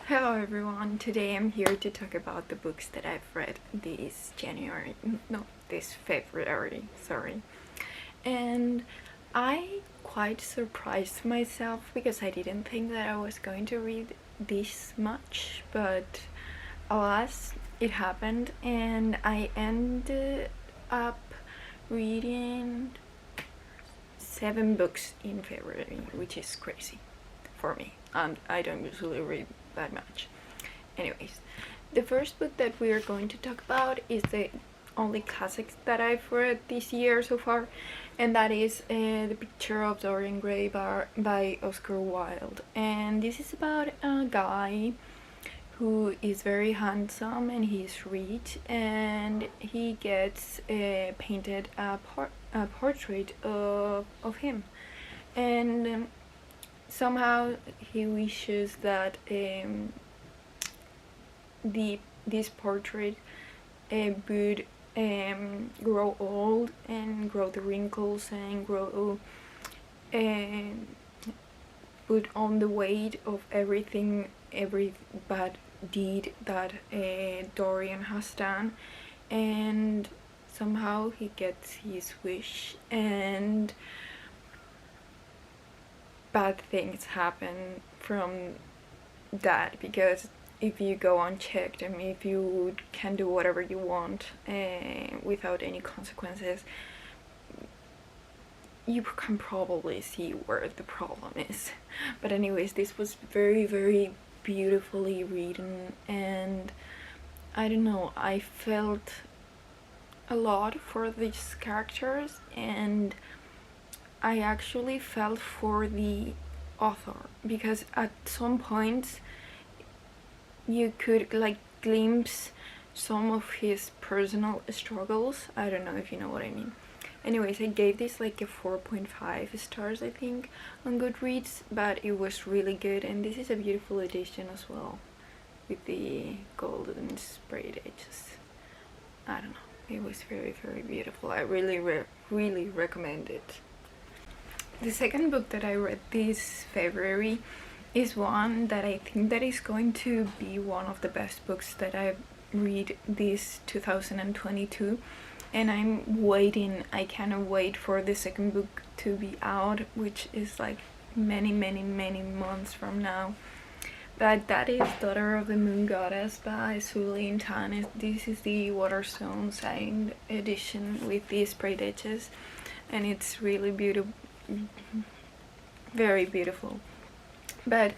Hello everyone, today I'm here to talk about the books that I've read this February, sorry. And I quite surprised myself because I didn't think that I was going to read this much, but alas, it happened and I ended up reading 7 books in February, which is crazy for me, and I don't usually read that much. Anyways, the first book that we are going to talk about is the only classics that I've read this year so far, and that is The Picture of Dorian Gray by Oscar Wilde. And this is about a guy who is very handsome and he's rich, and he gets painted a portrait of him, and somehow he wishes that this portrait would grow old and grow the wrinkles and grow put on the weight of every bad deed that Dorian has done, and somehow he gets his wish and bad things happen from that, because if you go unchecked and if you can do whatever you want without any consequences, you can probably see where the problem is. But anyways, this was very beautifully written, and I don't know, I felt a lot for these characters, and I actually felt for the author, because at some points you could like glimpse some of his personal struggles. I don't know if you know what I mean. Anyways, I gave this like a 4.5 stars, I think, on Goodreads, but it was really good, and this is a beautiful edition as well, with the golden sprayed edges. I don't know, it was very beautiful. I really recommend it. The second book that I read this February is one that I think that is going to be one of the best books that I've read this 2022, and I'm waiting. I cannot wait for the second book to be out, which is like many months from now. But that is Daughter of the Moon Goddess by Sulene Tan. This is the Waterstone signed edition with the sprayed edges, and it's really beautiful, very beautiful. But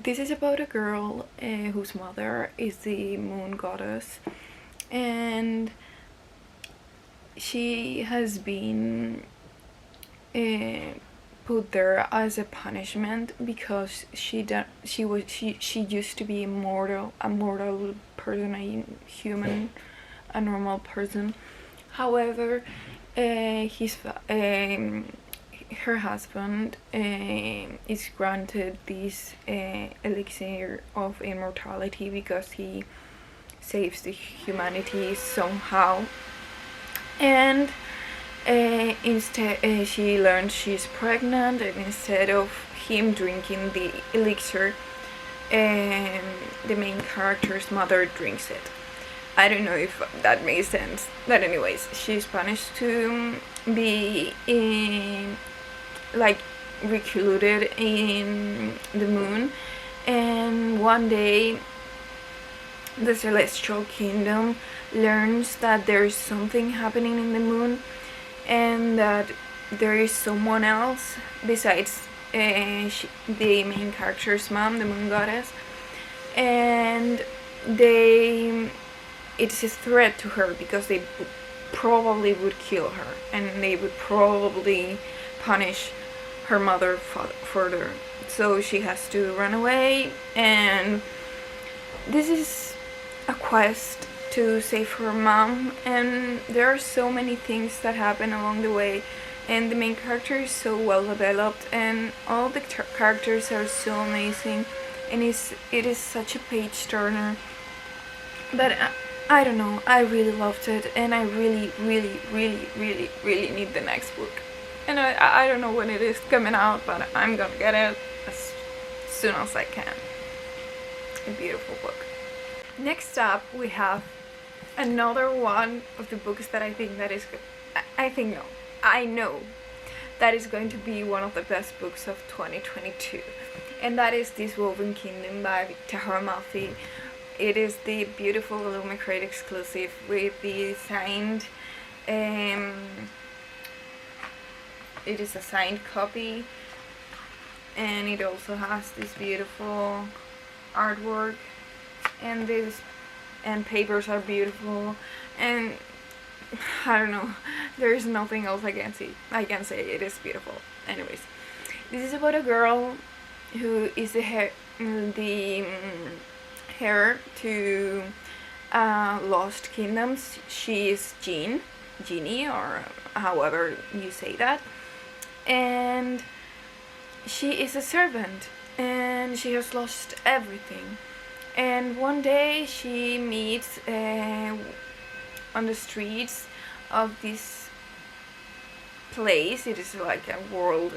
this is about a girl whose mother is the moon goddess, and she has been put there as a punishment because she used to be a mortal person, a normal person. However, her husband is granted this elixir of immortality because he saves the humanity somehow, and instead she learns she's pregnant, and instead of him drinking the elixir, the main character's mother drinks it. I don't know if that makes sense, but anyways, she's punished to be recluded in the moon, and one day the celestial kingdom learns that there is something happening in the moon, and that there is someone else besides the main character's mom, the moon goddess, and it's a threat to her because they probably would kill her, and they would probably punish her mother further. So she has to run away, and this is a quest to save her mom, and there are so many things that happen along the way, and the main character is so well developed, and all the characters are so amazing, and it is such a page turner. But I don't know, I really loved it, and I really need the next book. And I don't know when it is coming out, but I'm gonna get it as soon as I can. a beautiful book. Next up, we have another one of the books that I think that is good. I know that is going to be one of the best books of 2022, and that is This Woven Kingdom by Tahereh Mafi. It is the beautiful Illumicrate exclusive with the signed, it is a signed copy, and it also has this beautiful artwork, and papers are beautiful, and I don't know, there is nothing else I can say. It is beautiful. Anyways, this is about a girl who is the heir to Lost Kingdoms. She is Genie, or however you say that, and she is a servant, and she has lost everything. And one day she meets on the streets of this place. It is like a world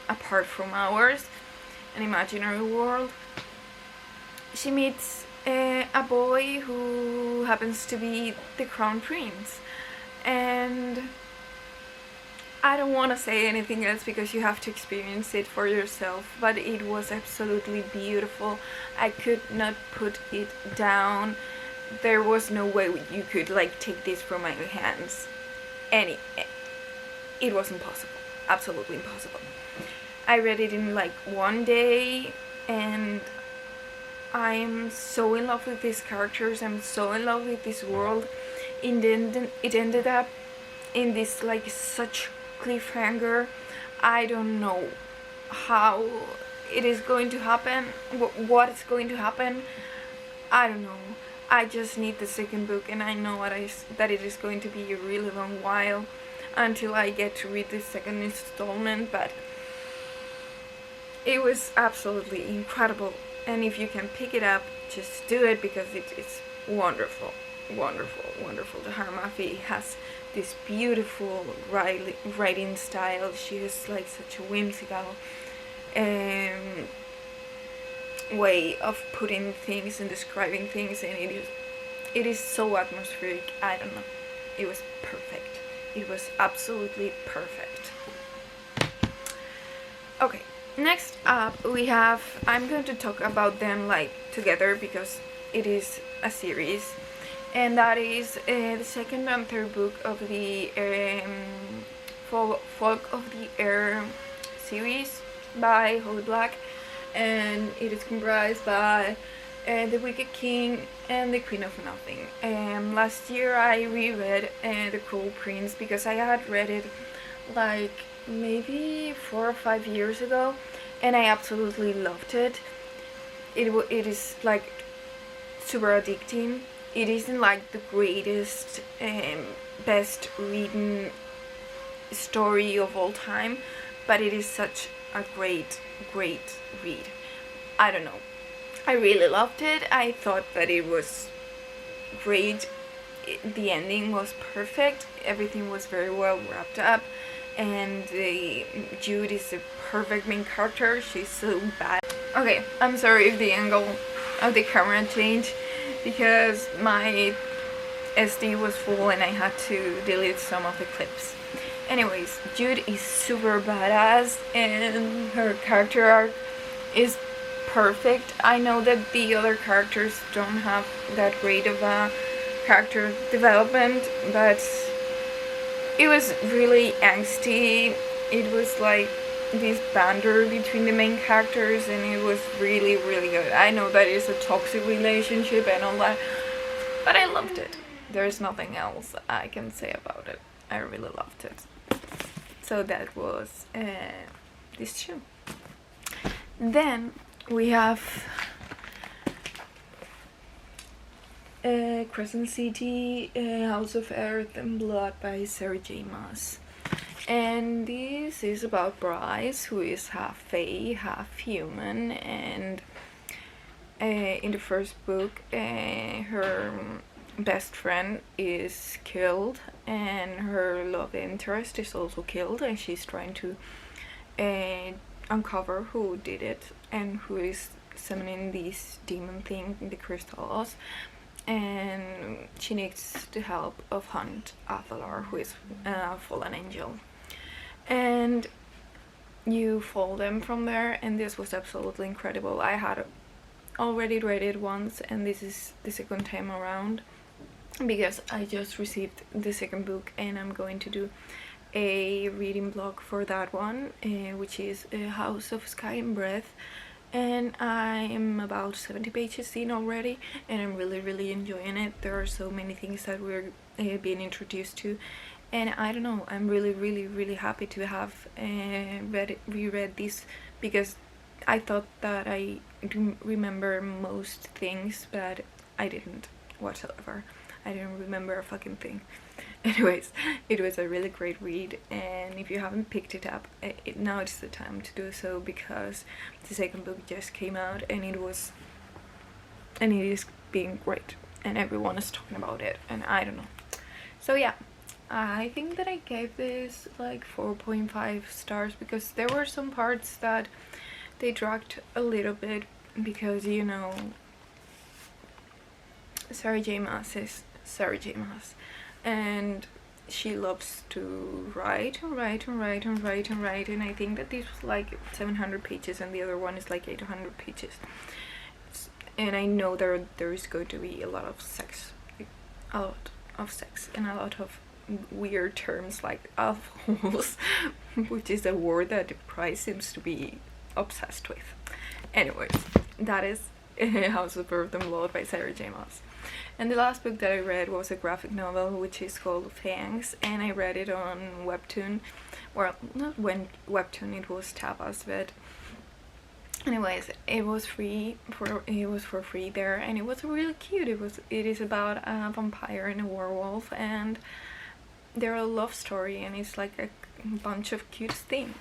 apart from ours, an imaginary world. She meets a boy who happens to be the crown prince, and I don't want to say anything else because you have to experience it for yourself, but it was absolutely beautiful. I could not put it down. There was no way you could like take this from my hands. It was impossible. Absolutely impossible. I read it in like one day, and I'm so in love with these characters. I'm so in love with this world. It ended up in this like such cliffhanger. I don't know how it is going to happen, what is going to happen. I don't know. I just need the second book, and I know that it is going to be a really long while until I get to read the second installment, but it was absolutely incredible. And if you can pick it up, just do it, because it's wonderful. Tahereh Mafi has this beautiful writing style. She has like such a whimsical way of putting things and describing things, and it is so atmospheric. I don't know, it was perfect. It was absolutely perfect. Okay, next up we have, I'm going to talk about them like together because it is a series, and that is the second and third book of the Folk of the Air series by Holly Black, and it is comprised by The Wicked King and The Queen of Nothing. Last year I reread The Cruel Prince because I had read it like maybe 4 or 5 years ago, and I absolutely loved it. It is like super addicting. It isn't like the greatest best written story of all time, but it is such a great read. I don't know, I really loved it. I thought that it was great. The ending was perfect. Everything was very well wrapped up, and Jude is a perfect main character. She's so bad. Okay, I'm sorry if the angle of the camera changed because my SD was full and I had to delete some of the clips. Anyways, Jude is super badass, and her character arc is perfect. I know that the other characters don't have that great of a character development, but it was really angsty. It was like this banter between the main characters, and it was really good. I know that it's a toxic relationship and all that, but I loved it. There's nothing else I can say about it. I really loved it. So that was this show. Then we have Crescent City, House of Earth and Blood by Sarah J. Maas. And this is about Bryce, who is half fae, half human, and in the first book her best friend is killed, and her love interest is also killed, and she's trying to uncover who did it and who is summoning this demon thing, the crystals, and she needs the help of Hunt Athalar, who is a fallen angel. And you follow them from there, and this was absolutely incredible. I had already read it once, and this is the second time around because I just received the second book, and I'm going to do a reading blog for that one, which is House of Sky and Breath, and I'm about 70 pages in already, and I'm really enjoying it. There are so many things that we're being introduced to, and I don't know, I'm really happy to have reread this, because I thought that I remember most things, but I didn't whatsoever. I didn't remember a fucking thing. Anyways, it was a really great read, and if you haven't picked it up, now it's the time to do so, because the second book just came out, and it is being great, and everyone is talking about it, and I don't know. So yeah, I think that I gave this like 4.5 stars, because there were some parts that they dragged a little bit, because, you know, Sarah J Maas is Sarah J Maas, and she loves to write, and I think that this was like 700 pages and the other one is like 800 pages, and I know there is going to be a lot of sex, and a lot of weird terms like assholes, which is a word that Price seems to be obsessed with. Anyways, that is House of Earth and Blood by Sarah J Maas. And the last book that I read was a graphic novel, which is called Fangs, and I read it on Webtoon. Well, not when Webtoon, it was Tapas, but anyways, it was for free there, and it was really cute. It is about a vampire and a werewolf, and they're a love story, and it's like a bunch of cute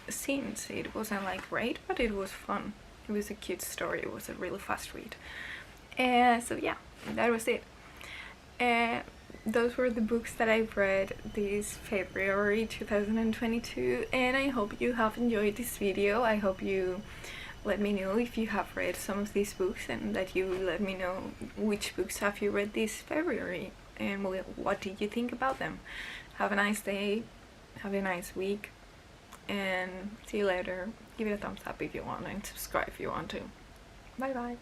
scenes. It wasn't like great, but it was fun. It was a cute story. It was a really fast read. So yeah, that was it. Those were the books that I've read this February 2022, and I hope you have enjoyed this video. I hope you let me know if you have read some of these books, and that you let me know which books have you read this February, and what did you think about them. Have a nice day, have a nice week, and see you later. Give it a thumbs up if you want, and subscribe if you want to. Bye bye.